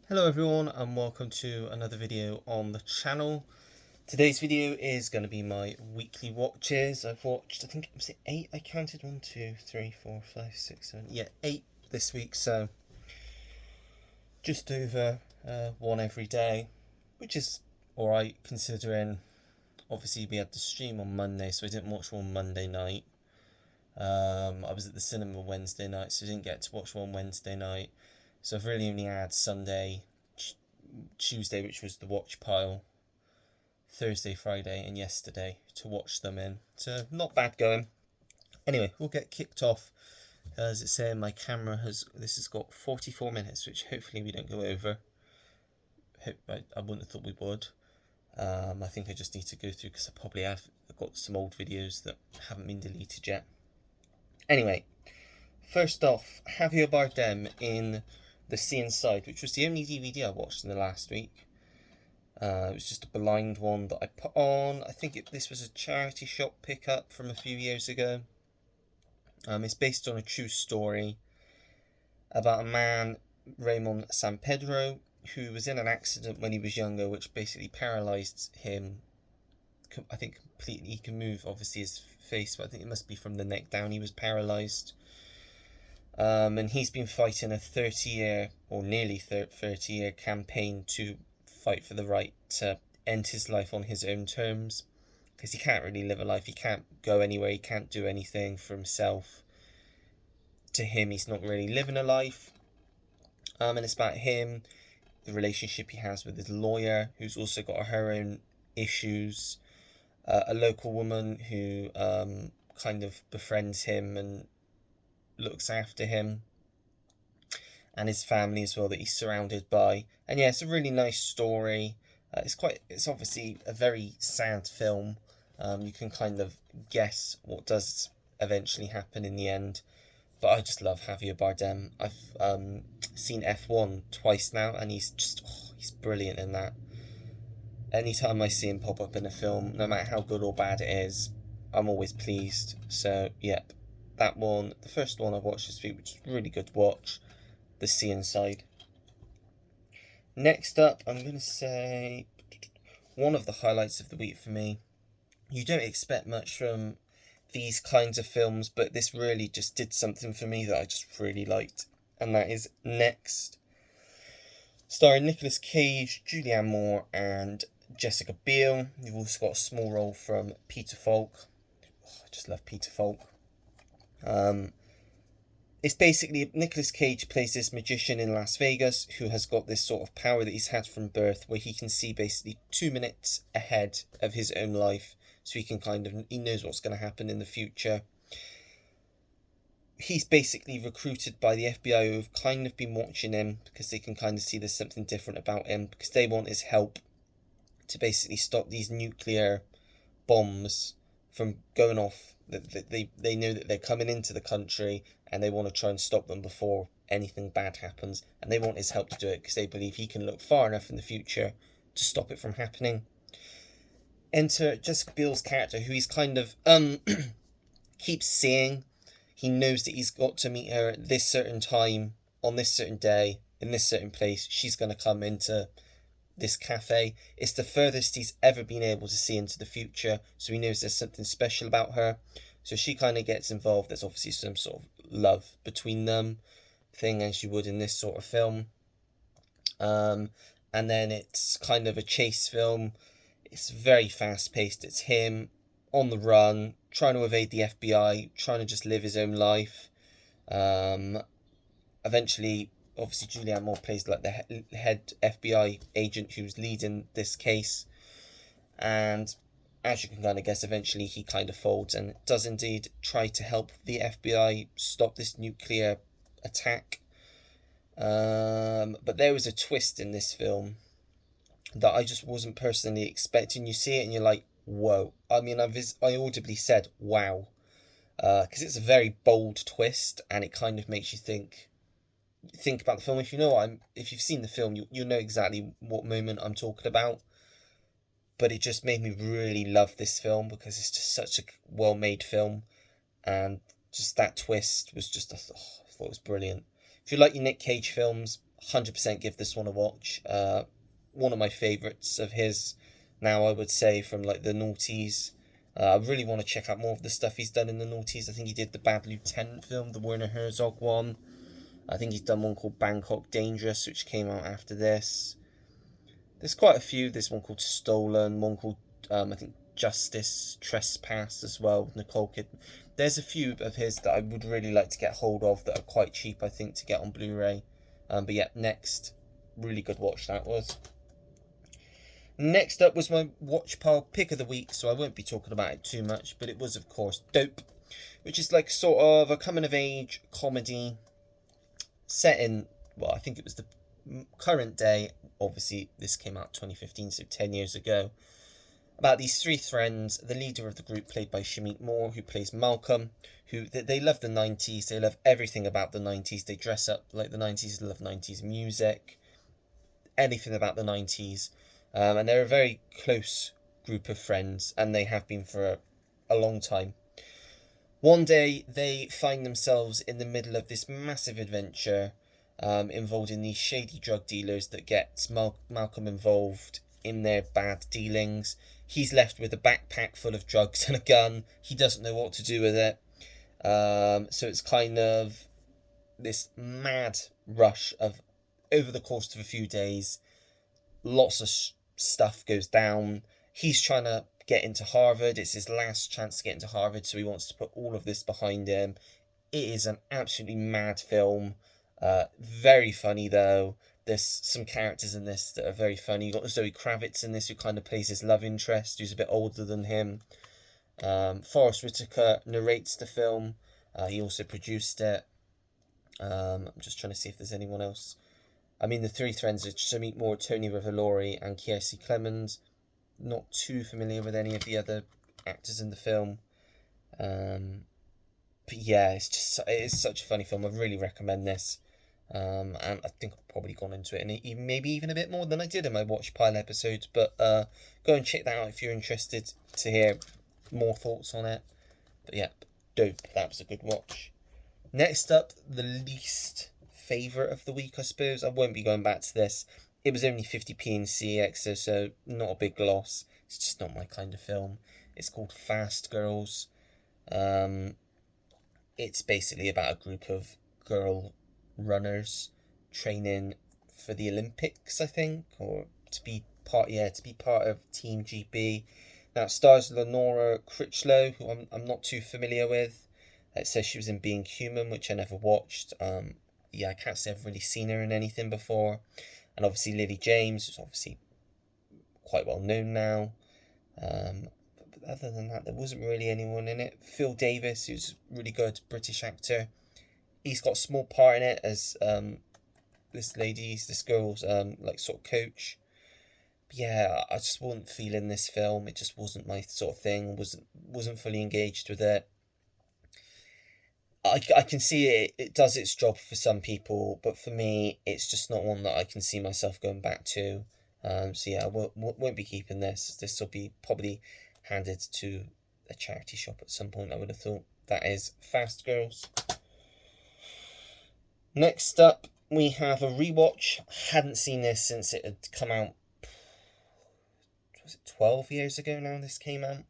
Hello everyone and welcome to another video on the channel. Today's video is going to be my weekly watches. I've watched, I think, was it 8? I counted 1, 2, 3, 4, 5, 6, 7, yeah, 8 this week, so just over one every day, which is alright considering obviously we had the stream on Monday, so I didn't watch one Monday night. I was at the cinema Wednesday night, so I didn't get to watch one Wednesday night. So I've really only had Sunday, Tuesday, which was the watch pile, Thursday, Friday, and yesterday to watch them in. So not bad going. Anyway, we'll get kicked off. As it's saying, my camera has got 44 minutes, which hopefully we don't go over. I wouldn't have thought we would. I think I just need to go through because I've got some old videos that haven't been deleted yet. Anyway, first off, Javier Bardem in The Sea Inside, which was the only DVD I watched in the last week. It was just a blind one that I put on. I think this was a charity shop pickup from a few years ago. It's based on a true story about a man, Raymond San Pedro, who was in an accident when he was younger, which basically paralysed him. I think completely. He can move, obviously, his face, but I think it must be from the neck down. He was paralysed. And he's been fighting a 30-year, or nearly 30-year campaign to fight for the right to end his life on his own terms, because he can't really live a life. He can't go anywhere. He can't do anything for himself. To him, he's not really living a life. And it's about him, the relationship he has with his lawyer, who's also got her own issues, a local woman who kind of befriends him and looks after him, and his family as well that he's surrounded by. And yeah, it's a really nice story. It's obviously a very sad film. You can kind of guess what does eventually happen in the end. But I just love Javier Bardem. I've seen F1 twice now, and he's brilliant in that. Anytime I see him pop up in a film, no matter how good or bad it is, I'm always pleased. So, yep, that one, the first one I've watched this week, which is a really good watch, The Sea Inside. Next up, I'm going to say one of the highlights of the week for me. You don't expect much from these kinds of films, but this really just did something for me that I just really liked, and that is Next, starring Nicolas Cage, Julianne Moore, and Jessica Biel. You've also got a small role from Peter Falk. I just love Peter Falk. It's basically Nicolas Cage plays this magician in Las Vegas who has got this sort of power that he's had from birth, where he can see basically 2 minutes ahead of his own life. So he knows what's going to happen in the future. He's basically recruited by the FBI, who have kind of been watching him because they can kind of see there's something different about him, because they want his help to basically stop these nuclear bombs from going off. They know that they're coming into the country, and they want to try and stop them before anything bad happens, and they want his help to do it because they believe he can look far enough in the future to stop it from happening. Enter Jessica Biel's character, who he's kind of keeps seeing. He knows that he's got to meet her at this certain time, on this certain day, in this certain place. She's going to come into this cafe. It's the furthest he's ever been able to see into the future, so he knows there's something special about her. So she kind of gets involved. There's obviously some sort of love between them thing, as you would in this sort of film. And then it's kind of a chase film. It's very fast paced. It's him on the run, trying to evade the FBI, trying to just live his own life. Eventually, obviously, Julianne Moore plays like the head FBI agent who's leading this case. And as you can kind of guess, eventually he kind of folds and does indeed try to help the FBI stop this nuclear attack. But there was a twist in this film that I just wasn't personally expecting. You see it and you're like, whoa. I mean, I audibly said, wow. Because it's a very bold twist, and it kind of makes you think about the film. If you know if you've seen the film, you know exactly what moment I'm talking about. But it just made me really love this film because it's just such a well-made film, and just that twist was just, I thought it was brilliant. If you like your Nick Cage films, 100% give this one a watch. One of my favourites of his now, I would say, from like the noughties. I really want to check out more of the stuff he's done in the noughties. I think he did the Bad Lieutenant film, the Werner Herzog one. I think he's done one called Bangkok Dangerous, which came out after this. There's quite a few. There's one called Stolen, one called, I think, Justice Trespass as well, with Nicole Kidman. There's a few of his that I would really like to get hold of that are quite cheap, I think, to get on Blu-ray. But yeah, next, really good watch that was. Next up was my watch pile pick of the week, so I won't be talking about it too much, but it was, of course, Dope, which is like sort of a coming-of-age comedy set in, well, I think it was the current day. Obviously, this came out 2015, so 10 years ago. About these three friends, the leader of the group, played by Shameik Moore, who plays Malcolm, who they love the 90s, they love everything about the 90s, they dress up like the 90s, they love 90s music, anything about the 90s. And they're a very close group of friends, and they have been for a long time. One day, they find themselves in the middle of this massive adventure involving these shady drug dealers that gets Malcolm involved in their bad dealings. He's left with a backpack full of drugs and a gun. He doesn't know what to do with it. So it's kind of this mad rush of, over the course of a few days, lots of stuff goes down. He's trying to get into Harvard. It's his last chance to get into Harvard, so he wants to put all of this behind him. It is an absolutely mad film. Very funny, though. There's some characters in this that are very funny. You've got Zoe Kravitz in this, who kind of plays his love interest, who's a bit older than him. Forest Whitaker narrates the film. He also produced it. I'm just trying to see if there's anyone else. I mean, the three friends are Shameik Moore, Tony Revolori, and Kiersey Clemons. Not too familiar with any of the other actors in the film. But yeah, it is such a funny film. I really recommend this. And I think I've probably gone into it, and maybe even a bit more than I did in my Watch Pile episodes. But go and check that out if you're interested to hear more thoughts on it. But yeah, Dope. That was a good watch. Next up, the least favourite of the week, I suppose. I won't be going back to this. It was only 50p in CEX, so not a big loss. It's just not my kind of film. It's called Fast Girls. It's basically about a group of girl runners training for the Olympics, I think, or to be part of Team GB. Now it stars Lenora Critchlow, who I'm not too familiar with. It says she was in Being Human, which I never watched. I can't say I've really seen her in anything before. And obviously Lily James, who's obviously quite well known now. But other than that, there wasn't really anyone in it. Phil Davis, who's a really good British actor. He's got a small part in it as this girl's like sort of coach. But yeah, I just wasn't feeling this film. It just wasn't my sort of thing. Wasn't fully engaged with it. I can see it does its job for some people, but for me, it's just not one that I can see myself going back to. So yeah, I won't be keeping this. This will be probably handed to a charity shop at some point, I would have thought. That is Fast Girls. Next up, we have a rewatch. Hadn't seen this since it had come out, was it 12 years ago now this came out?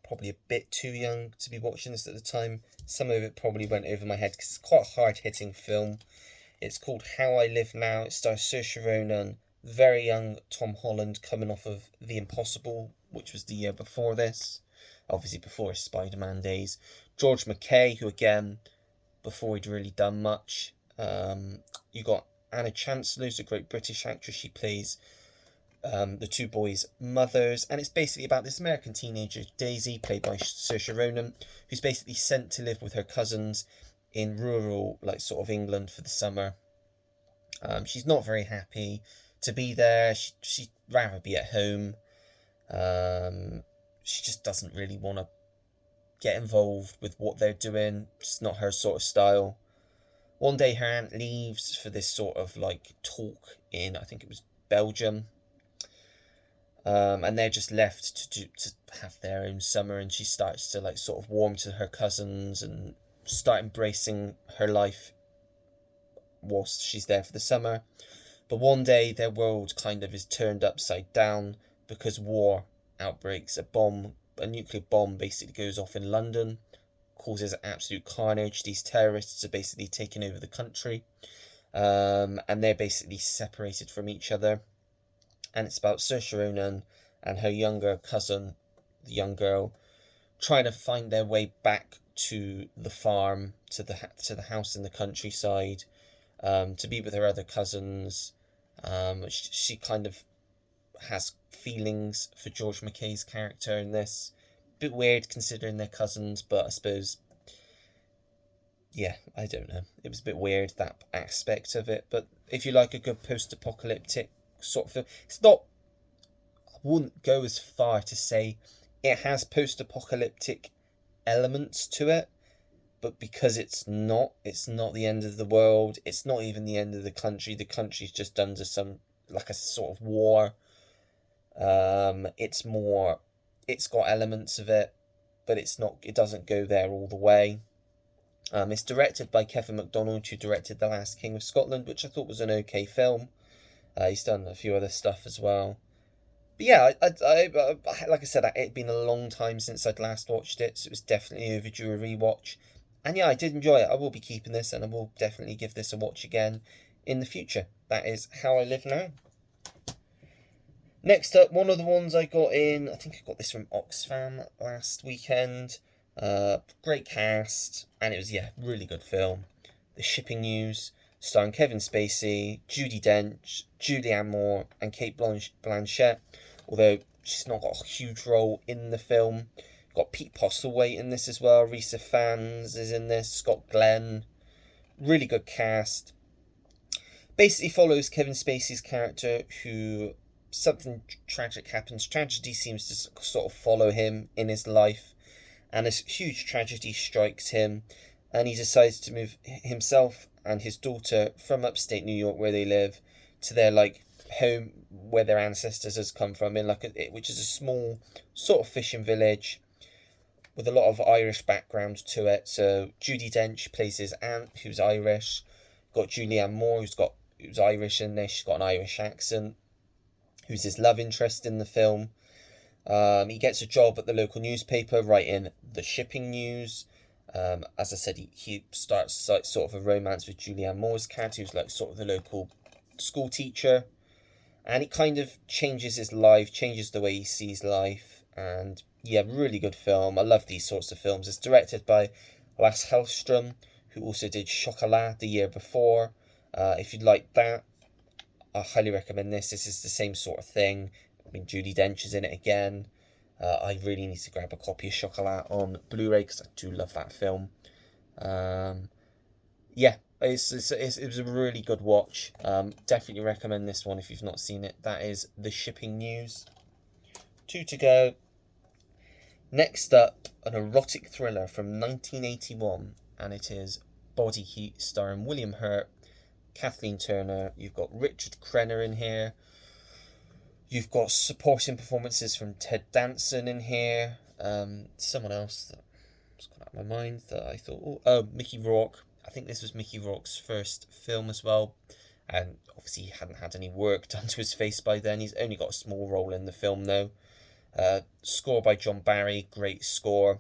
Probably a bit too young to be watching this at the time. Some of it probably went over my head because it's quite a hard-hitting film. It's called How I Live Now. It stars Saoirse Ronan, very young Tom Holland coming off of The Impossible, which was the year before this. Obviously before his Spider-Man days. George McKay, who again, before he'd really done much. You got Anna Chancellor, who's a great British actress. She plays the two boys' mothers, and it's basically about this American teenager, Daisy, played by Saoirse Ronan, who's basically sent to live with her cousins in rural, like, sort of England for the summer. She's not very happy to be there. She'd rather be at home. She just doesn't really want to get involved with what they're doing. It's not her sort of style. One day her aunt leaves for this sort of like talk in, I think it was Belgium. And they're just left to have their own summer, and she starts to like sort of warm to her cousins and start embracing her life whilst she's there for the summer. But one day their world kind of is turned upside down because war outbreaks. A nuclear bomb basically goes off in London, causes absolute carnage. These terrorists are basically taking over the country, and they're basically separated from each other. And it's about Saoirse Ronan and her younger cousin, the young girl, trying to find their way back to the farm, to the house in the countryside, to be with her other cousins. She kind of has feelings for George McKay's character in this. Bit weird considering they're cousins, but I suppose, yeah, I don't know. It was a bit weird, that aspect of it. But if you like a good post-apocalyptic sort of film, it's not, I wouldn't go as far to say it has post-apocalyptic elements to it, but because it's not the end of the world, it's not even the end of the country's just under some, like a sort of war. It's got elements of it, but it doesn't go there all the way. It's directed by Kevin MacDonald, who directed The Last King of Scotland, which I thought was an okay film. He's done a few other stuff as well. But yeah, like I said, it'd been a long time since I'd last watched it, so it was definitely overdue a rewatch. And yeah, I did enjoy it. I will be keeping this, and I will definitely give this a watch again in the future. That is How I Live Now. Next up, one of the ones I got in, I think I got this from Oxfam last weekend. Great cast, and it was, really good film. The Shipping News, starring Kevin Spacey, Judi Dench, Julianne Moore, and Cate Blanchett, although she's not got a huge role in the film. Got Pete Postlethwaite in this as well, Rhys Ifans is in this, Scott Glenn. Really good cast. Basically follows Kevin Spacey's character, who something tragic happens. Tragedy seems to sort of follow him in his life, and this huge tragedy strikes him, and he decides to move himself and his daughter from upstate New York, where they live, to their home where their ancestors has come from, in which is a small sort of fishing village with a lot of Irish background to it. So Judi Dench plays his aunt, who's Irish. Got Julianne Moore, who's Irish in there. She's got an Irish accent. Who's his love interest in the film. He gets a job at the local newspaper writing the Shipping News. As I said, he starts sort of a romance with Julianne Moore's character, who's sort of the local school teacher. And it kind of changes his life, changes the way he sees life. And yeah, really good film. I love these sorts of films. It's directed by Lasse Hallström, who also did Chocolat the year before. If you'd like that, I highly recommend this. This is the same sort of thing. I mean, Judi Dench is in it again. I really need to grab a copy of Chocolat on Blu-ray because I do love that film. Yeah, it was a really good watch. Definitely recommend this one if you've not seen it. That is The Shipping News. 2 to go. Next up, an erotic thriller from 1981, and it is Body Heat, starring William Hurt, Kathleen Turner. You've got Richard Crenna in here. You've got supporting performances from Ted Danson in here. Someone else that's gone out of my mind that I thought, Mickey Rourke. I think this was Mickey Rourke's first film as well, and obviously he hadn't had any work done to his face by then. He's only got a small role in the film though. Score by John Barry, great score.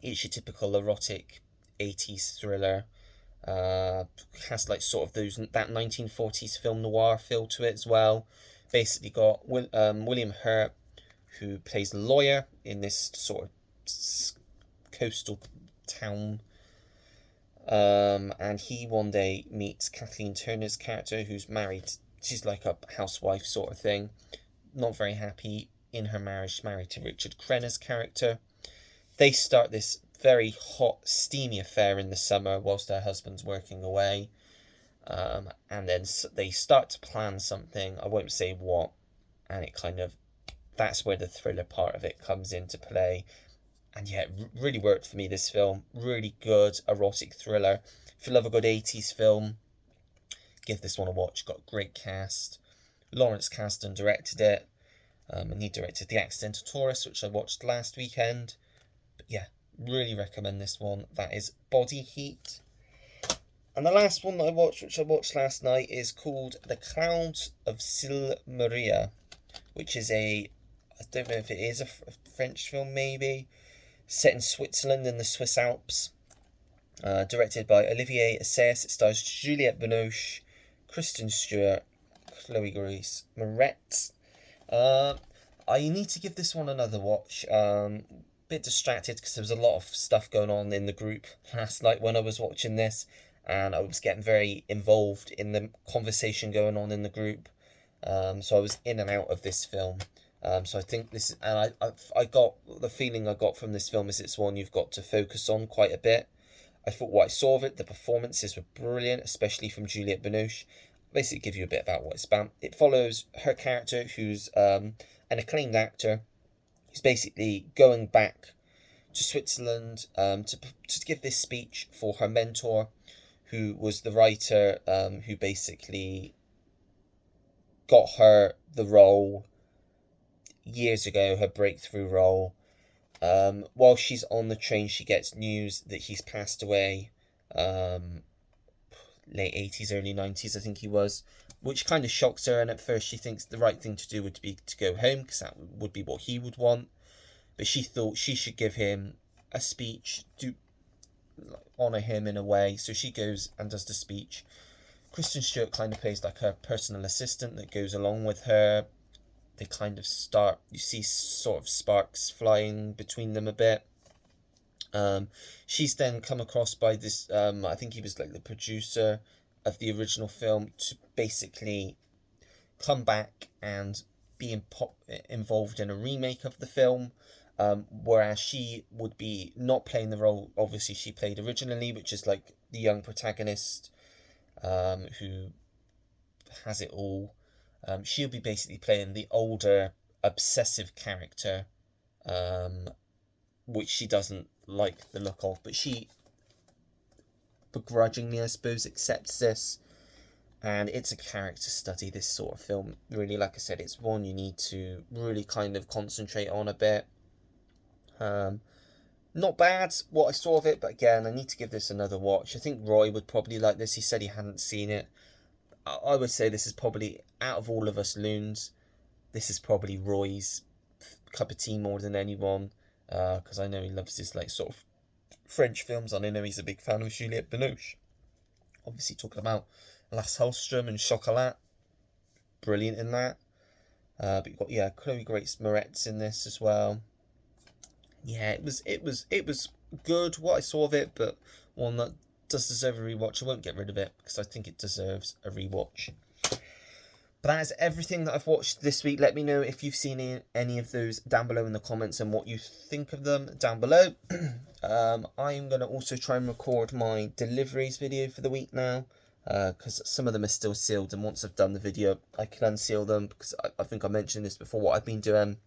It's your typical erotic 80s thriller. Has sort of that 1940s film noir feel to it as well. Basically got William Hurt, who plays a lawyer in this sort of coastal town. And he one day meets Kathleen Turner's character, who's married. She's like a housewife sort of thing. Not very happy in her marriage. She's married to Richard Crenna's character. They start this very hot, steamy affair in the summer whilst their husband's working away. And then they start to plan something. I won't say what. And it that's where the thriller part of it comes into play. And yeah, it really worked for me, this film. Really good erotic thriller. If you love a good 80s film, give this one a watch. Got a great cast. Lawrence Kasdan directed it. And he directed The Accidental Tourist, which I watched last weekend. But yeah, really recommend this one. That is Body Heat. And the last one that I watched, which I watched last night, is called The Clouds of Silmaria, which is I don't know if it is a French film, maybe, set in Switzerland in the Swiss Alps. Directed by Olivier Assayas. It stars Juliette Binoche, Kristen Stewart, Chloe Grace Moretz. I need to give this one another watch. Bit distracted because there was a lot of stuff going on in the group last night when I was watching this, and I was getting very involved in the conversation going on in the group. So I was in and out of this film. So I think this, and I got the feeling I got from this film is it's one you've got to focus on quite a bit. I thought what I saw of it, the performances were brilliant, especially from Juliette Binoche. Basically, give you a bit about what it's about. It follows her character, who's an acclaimed actor, who's basically going back to Switzerland to give this speech for her mentor, who was the writer who basically got her the role years ago, her breakthrough role. While she's on the train, she gets news that he's passed away. Late 80s, early 90s, I think he was, which kind of shocks her. And at first, she thinks the right thing to do would be to go home because that would be what he would want. But she thought she should give him a speech, honour him in a way. So she goes and does the speech. Kristen Stewart kind of plays like her personal assistant that goes along with her. They kind of start, you see sort of sparks flying between them a bit. She's then come across by this, I think he was like the producer of the original film, to basically come back and be involved in a remake of the film. Whereas she would be not playing the role, obviously, she played originally, which is like the young protagonist who has it all. She'll be basically playing the older, obsessive character, which she doesn't like the look of, but she begrudgingly, I suppose, accepts this. And it's a character study, this sort of film. Really, like I said, it's one you need to really kind of concentrate on a bit. Not bad, what I saw of it, but again, I need to give this another watch. I think Roy would probably like this. He said he hadn't seen it. I would say this is probably, out of all of us loons, this is probably Roy's cup of tea more than anyone, because I know he loves his like sort of French films, and I know he's a big fan of Juliette Binoche. Obviously talking about Lars Hallström and Chocolat, brilliant in that. But you've got Chloe Grace Moretz in this as well. Yeah, it was good what I saw of it, but one that does deserve a rewatch. I won't get rid of it because I think it deserves a rewatch. But that is everything that I've watched this week. Let me know if you've seen any of those down below in the comments and what you think of them down below. I'm going to also try and record my deliveries video for the week now, because some of them are still sealed, and once I've done the video I can unseal them, because I think I mentioned this before. What I've been doing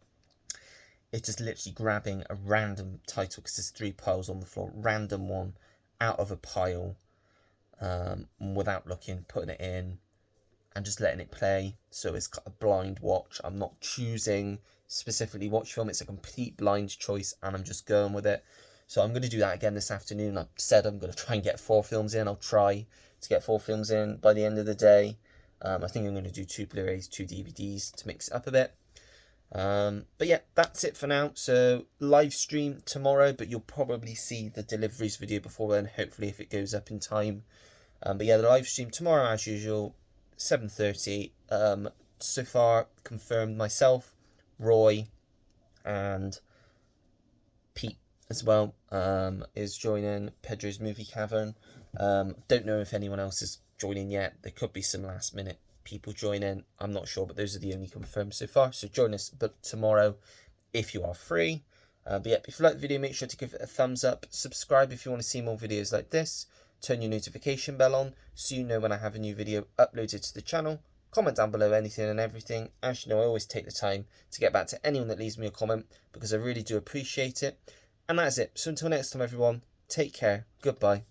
is just literally grabbing a random title, because there's 3 piles on the floor, random one out of a pile, without looking, putting it in and just letting it play. So it's a blind watch. I'm not choosing specifically watch film, it's a complete blind choice and I'm just going with it. So I'm going to do that again this afternoon. I've said I'm going to try and get 4 films in. I'll try to get 4 films in by the end of the day. I think I'm going to do 2 Blu-rays, 2 DVDs to mix it up a bit. But yeah, that's it for now. So live stream tomorrow, but you'll probably see the deliveries video before then, hopefully, if it goes up in time. But yeah, the live stream tomorrow as usual, 7:30. So far confirmed myself, Roy, and Pete as well is joining Pedro's Movie Cavern. Don't know if anyone else is joining yet. There could be some last minute people join in, I'm not sure, but those are the only confirmed so far. So join us tomorrow if you are free. But yeah, if you like the video, make sure to give it a thumbs up, subscribe if you want to see more videos like this, turn your notification bell on so you know when I have a new video uploaded to the channel. Comment down below anything and everything. As you know, I always take the time to get back to anyone that leaves me a comment, because I really do appreciate it. And that is it. So until next time, everyone, take care, goodbye.